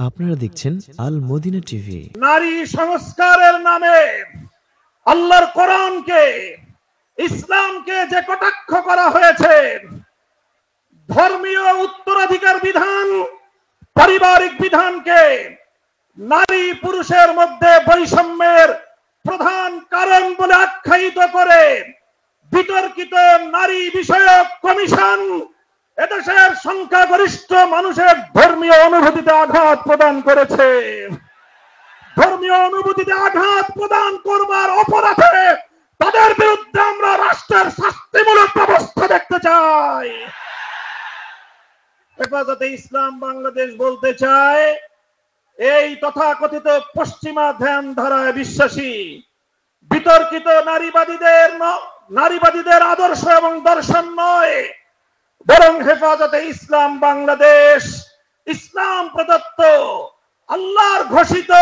আপনারা দেখছেন আল Medina TV. নারী সংস্কারের নামে আল্লাহর কোরআনকে, ইসলামকে যে কটাক্ষ করা হয়েছে, ধর্মীয় উত্তরাধিকার বিধান, পারিবারিক বিধানকে নারী পুরুষের মধ্যে বৈষম্যের প্রধান কারণ বলে আখ্যায়িত করে বিতর্কিত নারী বিষয়ক কমিশন এদেশের সংখ্যাগরিষ্ঠ মানুষের ধর্মীয় অনুভূতিতে আঘাত প্রদান করেছে। ধর্মীয় অনুভূতিতে আঘাত প্রদান করবার অপরাধে তাদের বিরুদ্ধে আমরা রাষ্ট্রের শাস্তিমূলক ব্যবস্থা দেখতে চাই। হেফাজতে ইসলাম বাংলাদেশ বলতে চায়, এই তথাকথিত পশ্চিমা ধ্যান ধারায় বিশ্বাসী বিতর্কিত নারীবাদীদের আদর্শ এবং দর্শন নয়, বরং হেফাজতে ইসলাম বাংলাদেশ ইসলাম প্রদত্ত আল্লাহর ঘোষিত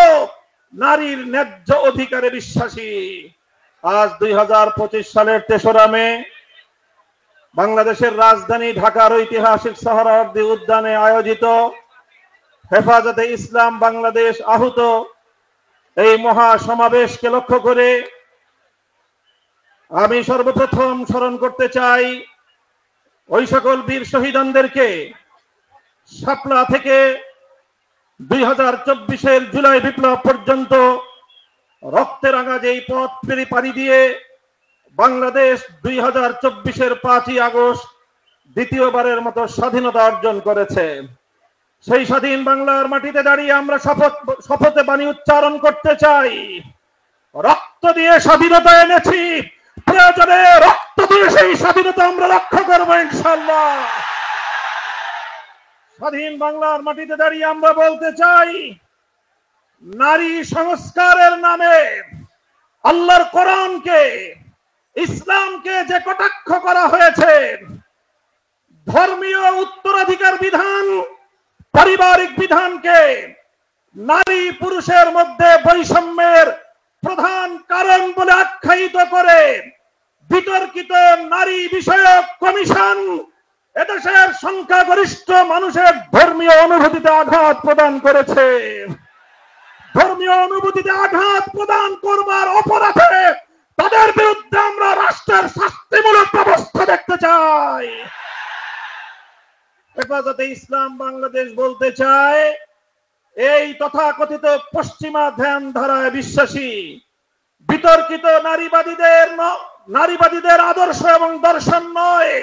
নারীর ন্যায্য অধিকারে বিশ্বাসী। আজ 2025 সালের 3রা মে বাংলাদেশের রাজধানী ঢাকার ঐতিহাসিক সোহরাওয়ার্দী উদ্যানে আয়োজিত হেফাজতে ইসলাম বাংলাদেশ আহুত এই মহা সমাবেশকে লক্ষ্য করে আমি সর্বপ্রথম স্মরণ করতে চাই ওই সকল বীর শহীদদেরকে। শাপলা থেকে 2024-এর জুলাই বিপ্লব পর্যন্ত রক্তে রাঙা যেই পথ পাড়ি দিয়ে বাংলাদেশ 2024-এর 5ই আগস্ট দ্বিতীয়বারের মতো স্বাধীনতা অর্জন করেছে। সেই স্বাধীন বাংলার মাটিতে দাঁড়িয়ে আমরা শপথে বাণী উচ্চারণ করতে চাই, রক্ত দিয়ে স্বাধীনতা এনেছি, প্রয়োজনে রক্ত দিয়ে সেই স্বাধীনতা আমরা রক্ষা করবো ইনশাআল্লাহ। স্বাধীন বাংলার মাটিতে দাঁড়িয়ে আমরা বলতে চাই, নারী সংস্কারের নামে আল্লাহর কোরআনকে, ইসলামকে যে কটাক্ষ করা হয়েছে, ধর্মীয় উত্তরাধিকার বিধান, পারিবারিক বিধানকে নারী পুরুষের মধ্যে বৈষম্যের প্রধান কারণ বলে আখ্যায়িত করে বিতর্কিত নারী বিষয়ক কমিশন এদেশের সংখ্যাগরিষ্ঠ মানুষের ধর্মীয় অনুভূতিতে আঘাত প্রদান করেছে। ধর্মীয় অনুভূতিতে আঘাত প্রদান করবার অপরাধে তাদের বিরুদ্ধে আমরা রাষ্ট্রের শাস্তিমূলক ব্যবস্থা দেখতে চাই। হেফাজতে ইসলাম বাংলাদেশ বলতে চায়, এই তথাকথিত পশ্চিমা ধ্যান ধারায় বিশ্বাসী বিতর্কিত নারীবাদীদের আদর্শ এবং দর্শন নয়,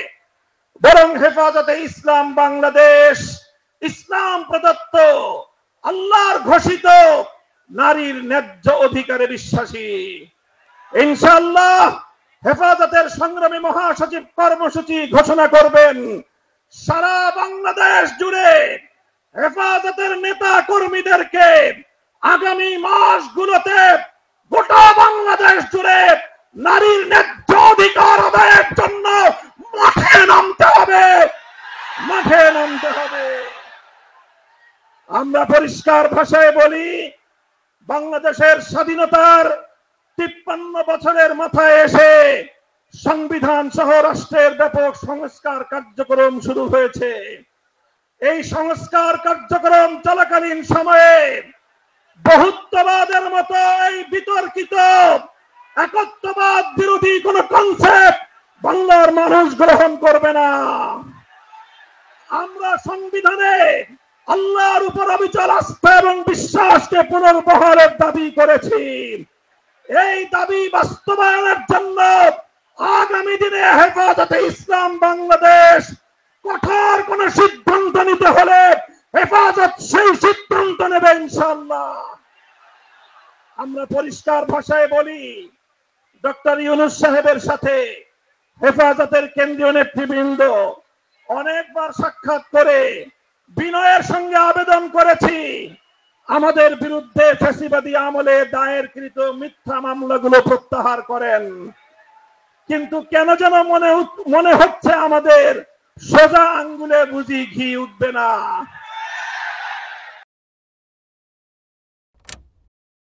বরং হেফাজতে ইসলাম বাংলাদেশ ইসলাম প্রদত্ত আল্লাহর ঘোষিত নারীর ন্যায্য অধিকারে বিশ্বাসী। ইনশাআল্লাহ হেফাজতের সংগ্রামী মহাসচিব কর্মসূচি ঘোষণা করবেন। সারা বাংলাদেশ জুড়ে হেফাজতের নেতা কর্মীদেরকে আগামী মাসগুলোতে গোটা বাংলাদেশ জুড়ে নারীর ন্যায্য অধিকার আদায়ের জন্য মাঠে নামতে হবে, মাঠে নামতে হবে। আমরা পরিষ্কার ভাষায় বলি, বাংলাদেশের স্বাধীনতার 53 বছরের মাথায় এসে সংবিধান সহ রাষ্ট্রের ব্যাপক সংস্কার কার্যক্রম শুরু হয়েছে। এই সংস্কার কার্যক্রম চলাকালীন সময়ে বহুত্ববাদের মতো এই বিতর্কিত একত্ববাদ বিরোধী কোন কনসেপ্ট বাংলার মানুষ গ্রহণ করবে না। আমরা সংবিধানে আল্লাহর উপর অবিচল আস্থা এবং বিশ্বাসকে পুনর্বহালের দাবি করেছি। এই দাবি বাস্তবায়নের জন্য আগামী দিনে হেফাজতে ইসলাম বাংলাদেশ কঠোর কোন সিদ্ধান্ত নিতে হলে হেফাজত সেই সিদ্ধান্ত নেবে ইনশাআল্লাহ। আমরা পরিষ্কার ভাষায় বলি, ডক্টর ইউনূস সাহেবের সাথে হেফাজতের কেন্দ্রীয় নেতৃবৃন্দ অনেকবার সাক্ষাৎ করে বিনয়ের সঙ্গে আবেদন করেছি, আমাদের বিরুদ্ধে ফ্যাসিবাদী আমলে দায়েরকৃত মিথ্যা মামলাগুলো প্রত্যাহার করেন। কিন্তু কেন যেন মনে হচ্ছে আমাদের সোজা আঙ্গুলে বুঝি ঘি উঠবে না।